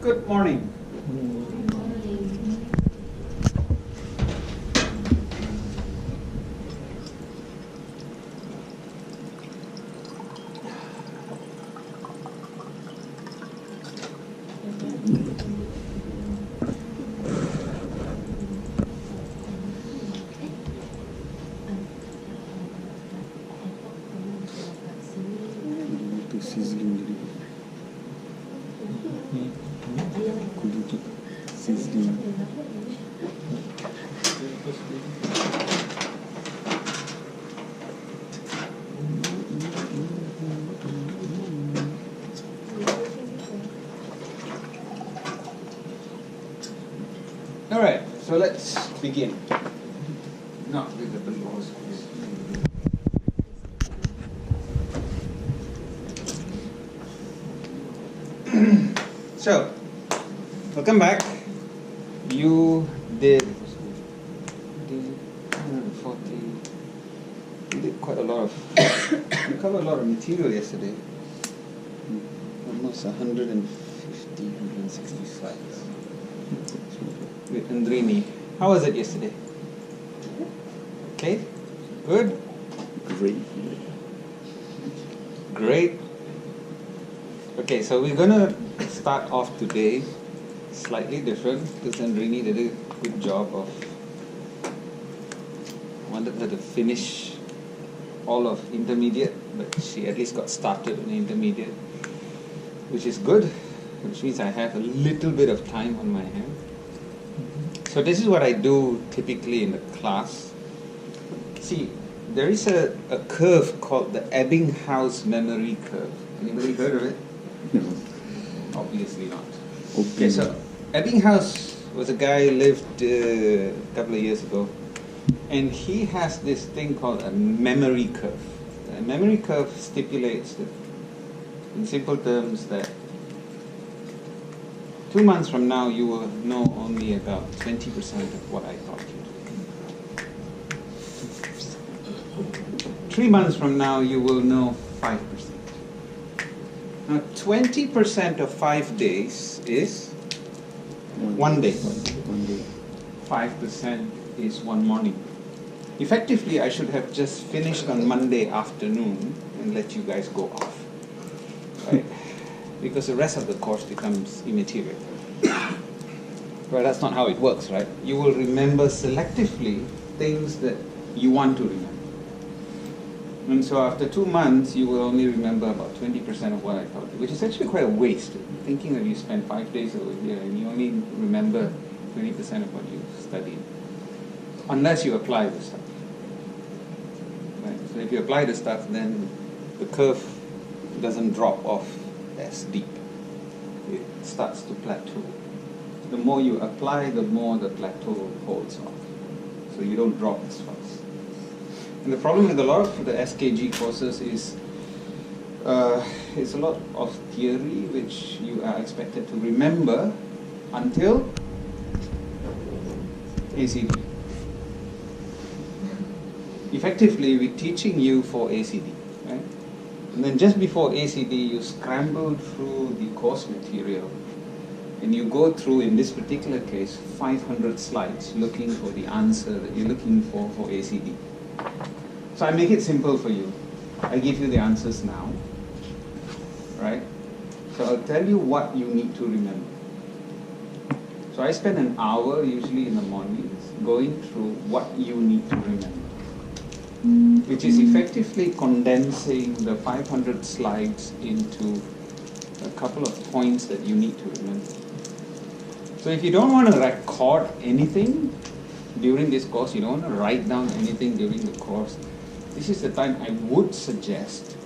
Good morning. All right, so let's begin. Not with the laws. So, welcome back. You did 140. You did quite a lot of. You covered a lot of material yesterday. Almost 150, 160 slides. With Andrini. How was it yesterday? Okay? Good? Great. Great. Okay, so we're going to start off today slightly different because Andrini did a good job of wanted her to finish all of intermediate, but she at least got started in intermediate, which is good, which means I have a little bit of time on my hand. So this is what I do typically in the class. See, there is a curve called the Ebbinghaus memory curve. Anybody heard of it? No. Obviously not. Okay, so Ebbinghaus was a guy who lived a couple of years ago, and he has this thing called a memory curve. A memory curve stipulates that, in simple terms, that 2 months from now you will know only about 20% of what I taught you. 3 months from now you will know 5%. Now 20% of 5 days is 1 day. 1 day. 5% is 1 morning. Effectively, I should have just finished on Monday afternoon and let you guys go off, right? Because the rest of the course becomes immaterial. Well, that's not how it works, right? You will remember selectively things that you want to remember. And so after 2 months, you will only remember about 20% of what I taught you, which is actually quite a waste. Thinking that you spent 5 days over here and you only remember 20% of what you studied, unless you apply the stuff. Right? So if you apply the stuff, then the curve doesn't drop off as deep. It starts to plateau. The more you apply, the more the plateau holds on. So you don't drop as fast. And the problem with a lot of the SKG courses is it's a lot of theory which you are expected to remember until ACD. Effectively, we're teaching you for ACD, right? And then just before ACD, you scramble through the course material and you go through, in this particular case, 500 slides looking for the answer that you're looking for ACD. So I make it simple for you. I give you the answers now, right? So I'll tell you what you need to remember. So I spend an hour, usually in the mornings, going through what you need to remember, which is effectively condensing the 500 slides into a couple of points that you need to remember. So if you don't want to record anything during this course, you don't want to write down anything during the course, this is the time I would suggest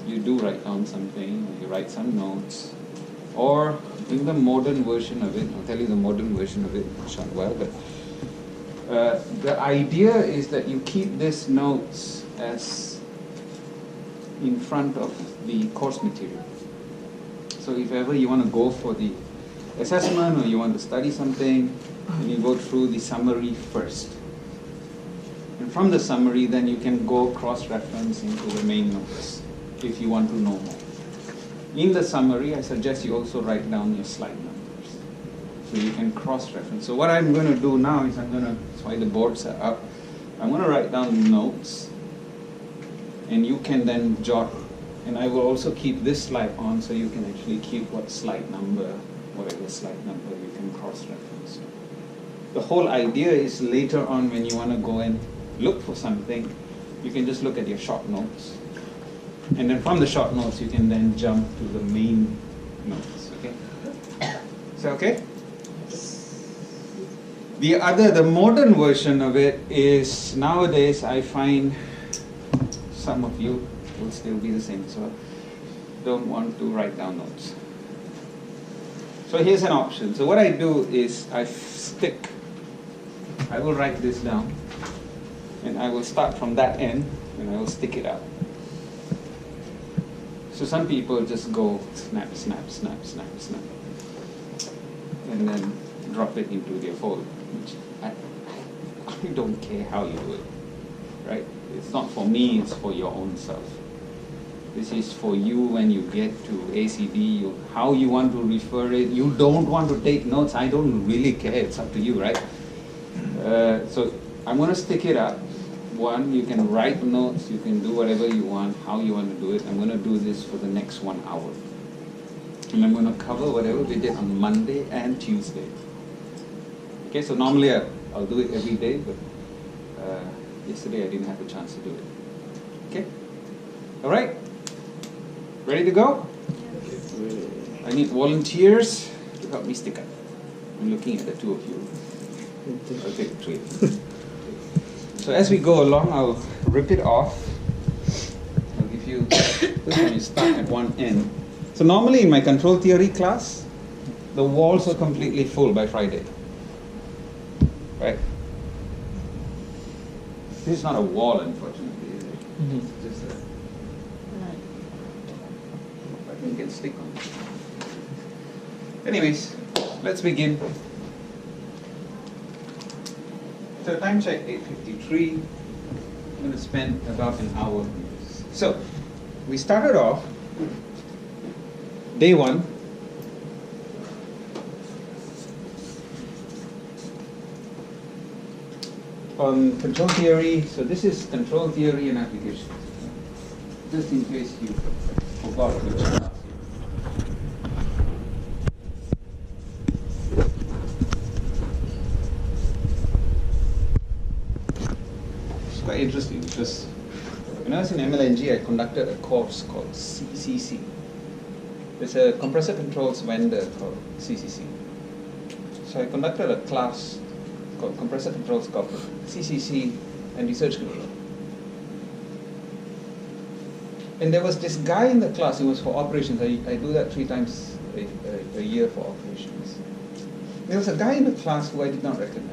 you do write down something, you write some notes, or in the modern version of it, I'll tell you the modern version of it in a short while, but the idea is that you keep these notes as in front of the course material. So if ever you want to go for the assessment or you want to study something, then you go through the summary first. And from the summary, then you can go cross-reference into the main notes if you want to know more. In the summary, I suggest you also write down your slide numbers so you can cross-reference. So what I'm going to do now is that's why the boards are up, I'm going to write down notes, and you can then jot, and I will also keep this slide on so you can actually keep whatever slide number you can cross-reference. The whole idea is later on when you want to go and look for something, you can just look at your short notes. And then from the short notes, you can then jump to the main notes, okay? Is that okay? The modern version of it is, nowadays I find some of you will still be the same, so don't want to write down notes. So here's an option. So what I do is I will write this down, and I will start from that end, and I will stick it out. So some people just go snap, snap, snap, snap, snap, and then drop it into their folder, which I don't care how you do it, right? It's not for me, it's for your own self. This is for you when you get to ACD, how you want to refer it. You don't want to take notes, I don't really care, it's up to you, right? So I'm going to stick it up. One, you can write notes, you can do whatever you want, how you want to do it. I'm going to do this for the next 1 hour. And I'm going to cover whatever we did on Monday and Tuesday. Okay, so normally I'll do it every day, but yesterday I didn't have a chance to do it. Okay? All right? Ready to go? Yes. I need volunteers to help me stick up. I'm looking at the two of you. I'll take 3. So as we go along, I'll rip it off. I'll give you, this one is stuck at one end. So normally in my control theory class, the walls are completely full by Friday. Right? This is not a wall, unfortunately, is it? Mm-hmm. It's just a... I think it can stick on. Anyways, let's begin. So time check 8:53. I'm going to spend about an hour on this. So we started off day 1. On control theory. So this is control theory and applications. Just in case you forgot which class. Quite interesting because when I was in MLNG, I conducted a course called CCC. There's a compressor controls vendor called CCC. So I conducted a class called compressor controls called CCC and research control. And there was this guy in the class who was for operations. I do that 3 times a year for operations. There was a guy in the class who I did not recognize.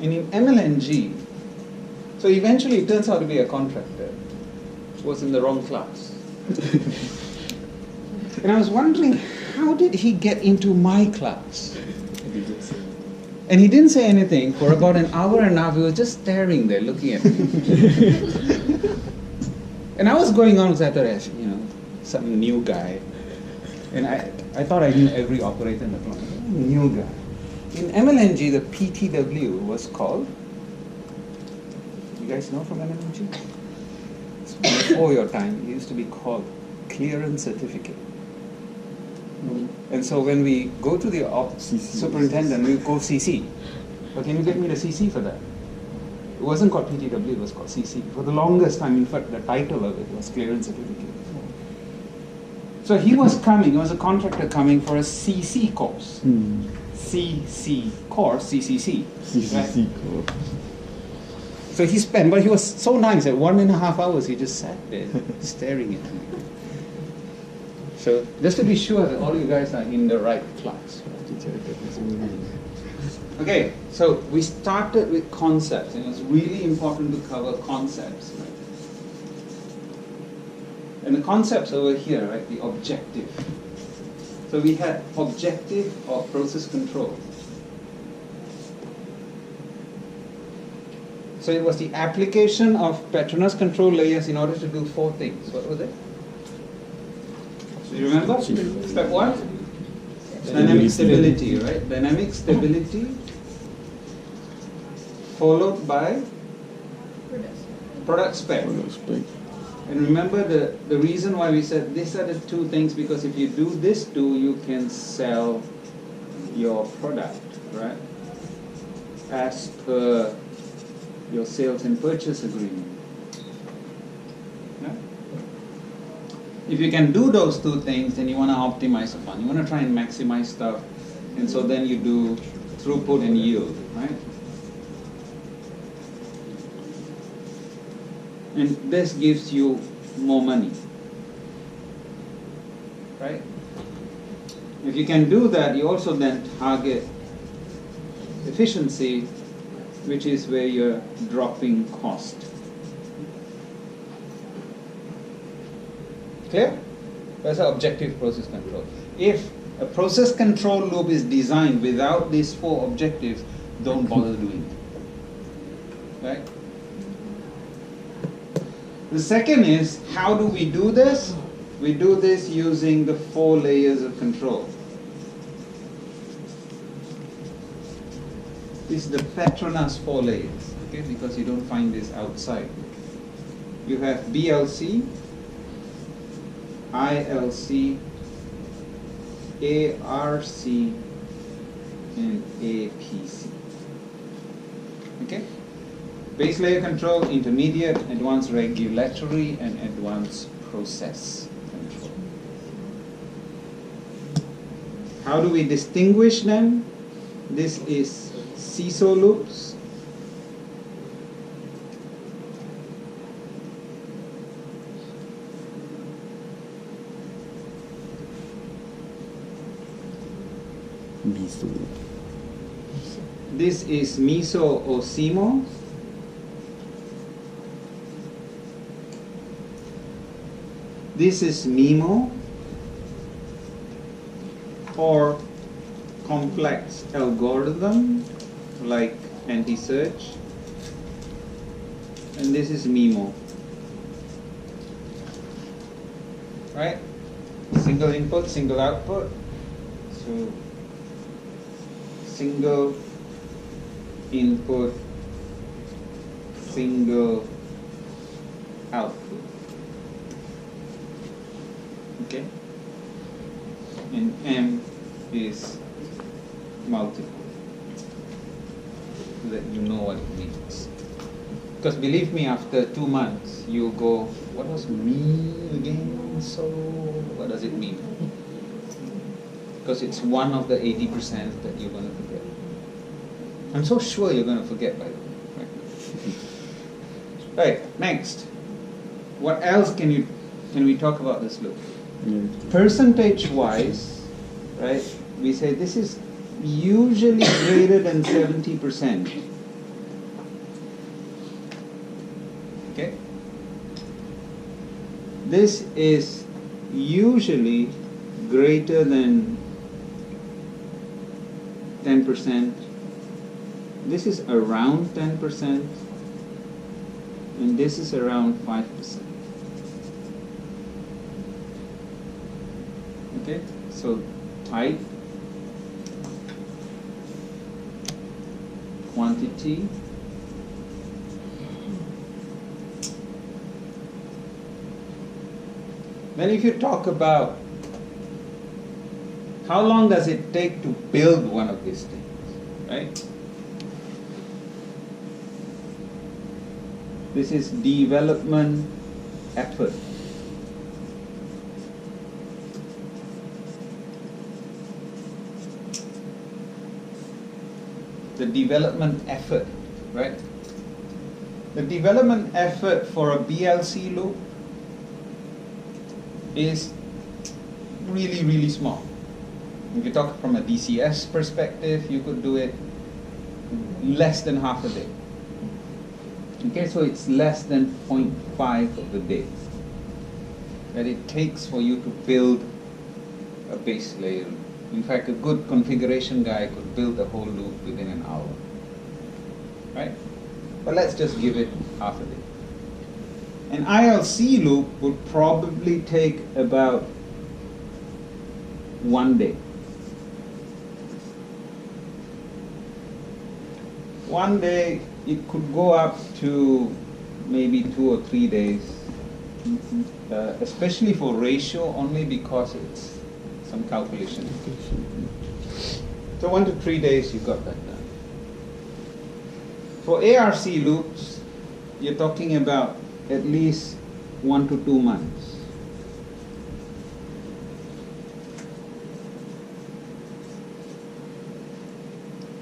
And in MLNG, so eventually it turns out to be a contractor, was in the wrong class. And I was wondering, how did he get into my class? And he didn't say anything for about an hour and a half. He was just staring there, looking at me. And I was going on with that, some new guy. And I thought I knew every operator in the plant. New guy. In MLNG, the PTW was called, you guys know from MLNG? It's before your time, it used to be called Clearance Certificate. And so when we go to the superintendent, we go CC. But can you get me the CC for that? It wasn't called PTW, it was called CC. For the longest time, in fact, the title of it was Clearance Certificate. So he was a contractor coming for a CC course. CC course, CCC. CCC right? Course. So but he was so nice, at 1.5 hours he just sat there staring at me. So just to be sure that all you guys are in the right class. Okay, so we started with concepts, and it was really important to cover concepts. Right? And the concepts over here, right, the objective. So we had objective of process control. So it was the application of Petronas control layers in order to do 4 things. What was it? Do you remember? Step what? Dynamic stability, right? Dynamic stability followed by product spec. And remember the reason why we said these are the two things, because if you do this two, you can sell your product, right? As per your sales and purchase agreement. Yeah? If you can do those two things, then you want to optimize the fund. You want to try and maximize stuff, and so then you do throughput and yield, right? And this gives you more money, right? If you can do that, you also then target efficiency, which is where you're dropping cost. Clear? That's an objective process control. If a process control loop is designed without these four objectives, don't bother doing it. Right? The second is, how do we do this? We do this using the 4 layers of control. This is the Petronas 4 layers, okay? Because you don't find this outside. You have BLC, ILC, ARC, and APC. Okay? Base layer control, intermediate, advanced regulatory, and advanced process control. How do we distinguish them? This is CISO loops. This is MISO or CIMO. This is MIMO, or complex algorithm like anti-search, and this is MIMO. Right? Single input, single output. So single input, single output. Okay? And M is multiple, so that you know what it means. Because believe me, after 2 months, you go, what was me again? So, what does it mean? Because it's one of the 80% that you're going to forget. I'm so sure you're going to forget, by the way. Right, next. What else can we talk about this loop? Percentage-wise, right, we say this is usually greater than 70%. Okay? This is usually greater than 10%. This is around 10%. And this is around 5%. Okay, so type, quantity, then if you talk about how long does it take to build one of these things, right? This is development effort. The development effort, right? The development effort for a BLC loop is really, really small. If you talk from a DCS perspective, you could do it less than half a day. Okay, so it's less than 0.5 of a day that it takes for you to build a base layer. In fact, a good configuration guy could build the whole loop within an hour, right? But let's just give it half a day. An ILC loop would probably take about 1 day. 1 day, it could go up to maybe 2 or 3 days, especially for ratio, only because it's some calculation. So 1 to 3 days, you got that done. For ARC loops, you're talking about at least 1 to 2 months.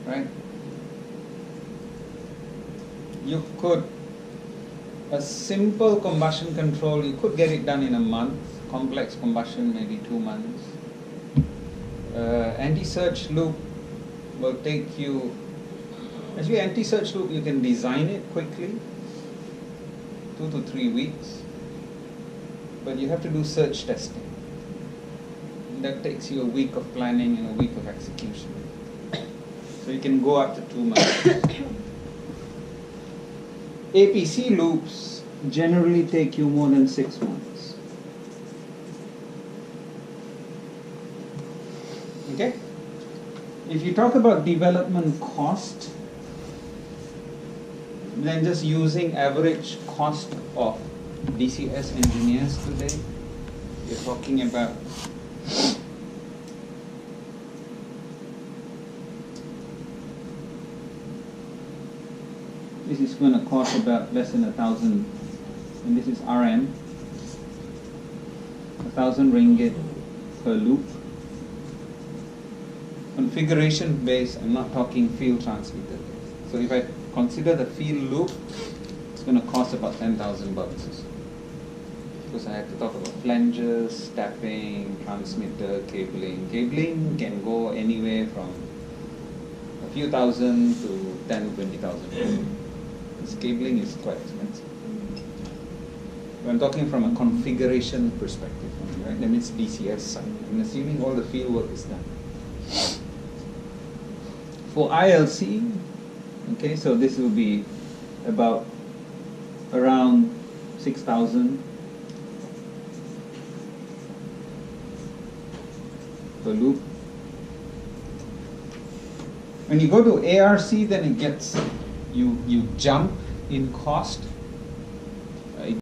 Right? You could, a simple combustion control, you could get it done in a month. Complex combustion, maybe 2 months. Anti-surge loop will take you, actually anti-surge loop, you can design it quickly, 2 to 3 weeks, but you have to do surge testing. That takes you a week of planning and a week of execution. So you can go up to 2 months. APC loops generally take you more than 6 months. Okay? If you talk about development cost, then just using average cost of DCS engineers today, you're talking about this is going to cost about less than 1,000, and this is RM, 1,000 ringgit per loop. Configuration base, I'm not talking field transmitter base. So if I consider the field loop, it's going to cost about 10,000 bucks. Because I have to talk about flanges, tapping, transmitter, cabling. Cabling can go anywhere from a few thousand to 10,000 to 20,000. This cabling is quite expensive. I'm talking from a configuration perspective, right? That means DCS side. I'm assuming all the field work is done. For ILC, okay, so this will be about around 6,000 per loop. When you go to ARC, then it gets, you jump in cost